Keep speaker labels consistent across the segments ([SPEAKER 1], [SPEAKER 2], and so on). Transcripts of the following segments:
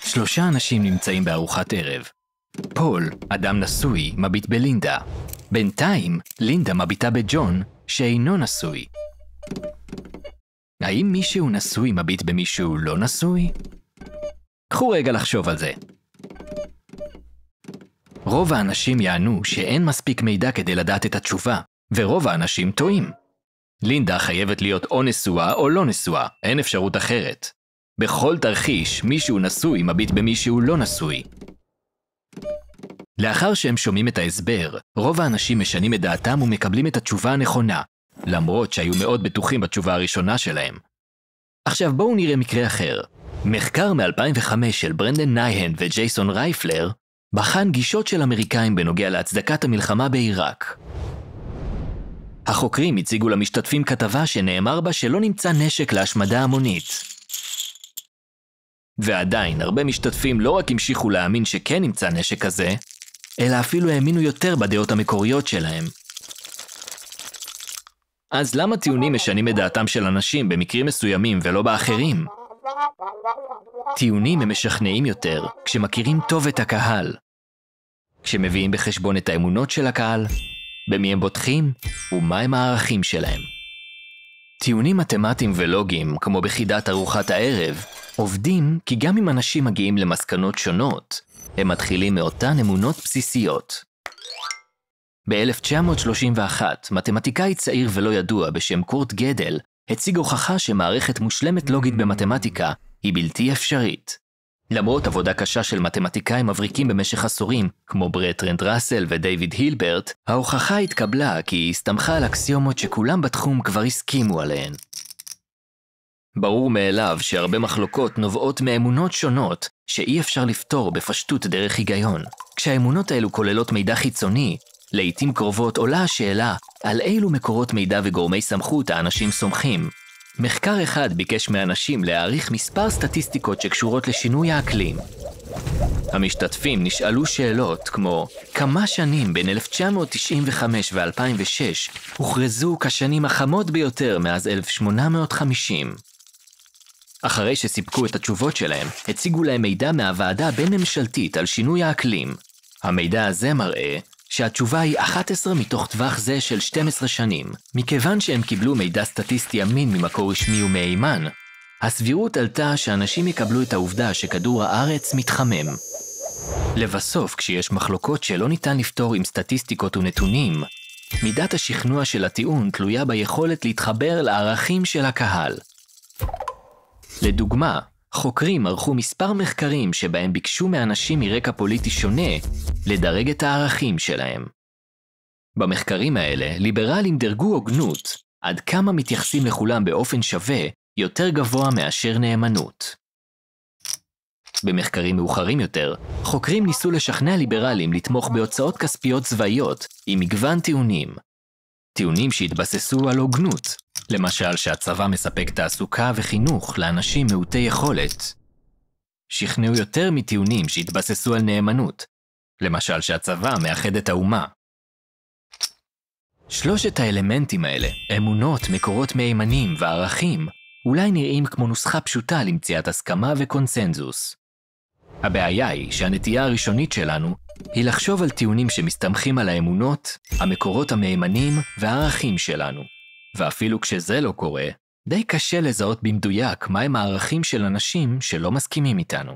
[SPEAKER 1] 3 אנשים נמצאים בארוחת ערב. פול, אדם נשוי, מביט בלינדה. בינתיים, לינדה מביטה בג'ון, שאינו נשוי. האם מישהו נשוי מביט במישהו לא נשוי? קחו רגע לחשוב על זה. רוב האנשים יענו שאין מספיק מידע כדי לדעת את התשובה, ורוב האנשים טועים. לינדה חייבת להיות או נשואה או לא נשואה, אין אפשרות אחרת. בכל תרחיש, מישהו נשוי מביט במישהו לא נשוי. לאחר שהם שומעים את ההסבר, רוב האנשים משנים את דעתם ומקבלים את התשובה הנכונה, למרות שהיו מאוד בטוחים בתשובה הראשונה שלהם. עכשיו בואו נראה מקרה אחר. מחקר מ-2005 של ברנדן נייהן וג'ייסון רייפלר בחן גישות של אמריקאים בנוגע להצדקת המלחמה בעיראק. החוקרים הציגו למשתתפים כתבה שנאמר בה שלא נמצא נשק להשמדה המונית. ועדיין, הרבה משתתפים לא רק המשיכו להאמין שכן נמצא נשק כזה, אלא אפילו האמינו יותר בדעות המקוריות שלהם. אז למה טיעונים משנים את דעתם של אנשים במקרים מסוימים ולא באחרים? טיעונים הם משכנעים יותר כשמכירים טוב את הקהל. כשמביאים בחשבון את האמונות של הקהל, במי הם בוטחים ומהם הערכים שלהם. טיעונים מתמטיים ולוגיים, כמו בחידת ארוחת הערב, עובדים כי גם אם אנשים מגיעים למסקנות שונות, הם מתחילים מאותן אמונות בסיסיות. ב-1931, מתמטיקאי צעיר ולא ידוע בשם קורט גדל הציג הוכחה שמערכת מושלמת לוגית במתמטיקה היא בלתי אפשרית. למרות עבודה קשה של מתמטיקאים מבריקים במשך עשורים, כמו ברטרנד ראסל ודייוויד הילברט, ההוכחה התקבלה כי היא הסתמכה על אקסיומות שכולם בתחום כבר הסכימו עליהן. ברור מאליו שהרבה מחלוקות נובעות מאמונות שונות שאי אפשר לפתור בפשטות דרך היגיון. כשהאמונות האלו כוללות מידע חיצוני, לעתים קרובות עולה השאלה על אילו מקורות מידע וגורמי סמכות האנשים סומכים. מחקר אחד ביקש מאנשים להעריך מספר סטטיסטיקות שקשורות לשינוי האקלים. המשתתפים נשאלו שאלות כמו כמה שנים בין 1995 ו-2006 הוכרזו כשנים החמות ביותר מאז 1850. אחרי שסיפקו את התשובות שלהם, הציגו להם מידע מהוועדה בין-ממשלתית על שינוי האקלים. המידע הזה מראה שהתשובה היא 11 מתוך טווח זה של 12 שנים. מכיוון שהם קיבלו מידע סטטיסטי אמין ממקור רשמי ומהימן, הסבירות עלתה שאנשים יקבלו את העובדה שכדור הארץ מתחמם. לבסוף, כשיש מחלוקות שלא ניתן לפתור עם סטטיסטיקות ונתונים, מידת השכנוע של הטיעון תלויה ביכולת להתחבר לערכים של הקהל. לדוגמה, חוקרים ערכו מספר מחקרים שבהם ביקשו מאנשים מרקע פוליטי שונה לדרג את הערכים שלהם. במחקרים האלה, ליברלים דרגו הוגנות, עד כמה מתייחסים לכולם באופן שווה יותר גבוה מאשר נאמנות. במחקרים מאוחרים יותר, חוקרים ניסו לשכנע ליברלים לתמוך בהוצאות כספיות צבאיות עם מגוון טיעונים. טיעונים שהתבססו על הוגנות, למשל שהצבא מספק תעסוקה וחינוך לאנשים מעוטי יכולת. שכנעו יותר מטיעונים שהתבססו על נאמנות, למשל שהצבא מאחד את האומה. שלושת האלמנטים האלה, אמונות, מקורות מהימנים וערכים, אולי נראים כמו נוסחה פשוטה למציאת הסכמה וקונסנזוס. הבעיה היא שהנטייה הראשונית שלנו היא לחשוב על טיעונים שמסתמכים על האמונות, המקורות המהימנים והערכים שלנו. ואפילו כשזה לא קורה, די קשה לזהות במדויק מהם הערכים של אנשים שלא מסכימים איתנו.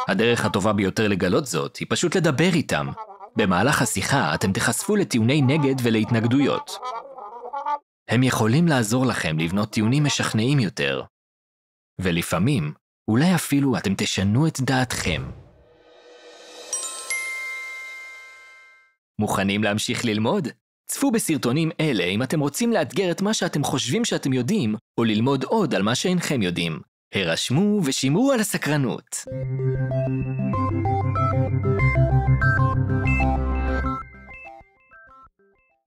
[SPEAKER 1] הדרך הטובה ביותר לגלות זאת היא פשוט לדבר איתם. במהלך השיחה אתם תחשפו לטיעוני נגד ולהתנגדויות. הם יכולים לעזור לכם לבנות טיעונים משכנעים יותר. ולפעמים, אולי אפילו אתם תשנו את דעתכם. מוכנים להמשיך ללמוד? צפו בסרטונים אלה אם אתם רוצים לאתגר את מה שאתם חושבים שאתם יודעים, או ללמוד עוד על מה שאינכם יודעים. הרשמו ושימרו על הסקרנות.